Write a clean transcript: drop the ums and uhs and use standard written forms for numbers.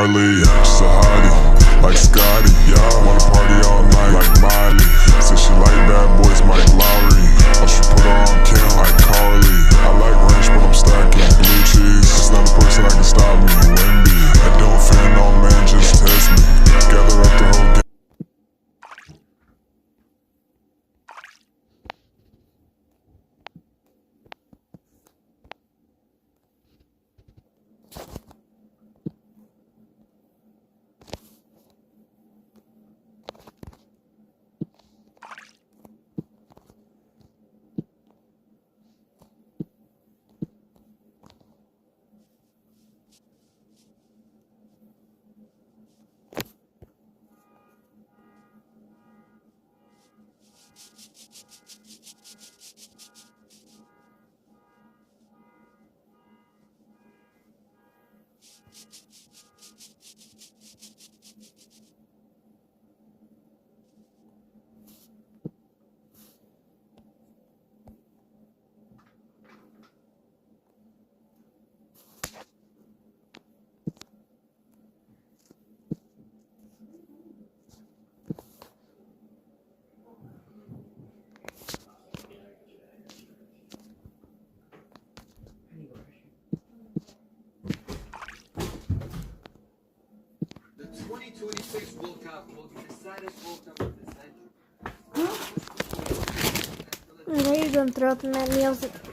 Marley, Sahadi, like Scotty, yeah. Wanna party all night like Miley. Said she like bad boys, Mike Lowry. I should put her on Kim like Carly. I like ranch, but I'm stacking blue cheese. It's not a person that can stop me, Wendy. I don't fear no man, just test me. Gather up the whole game. The 2026 World Cup will be the saddest World Cup of the century. There you go, throw up in that music.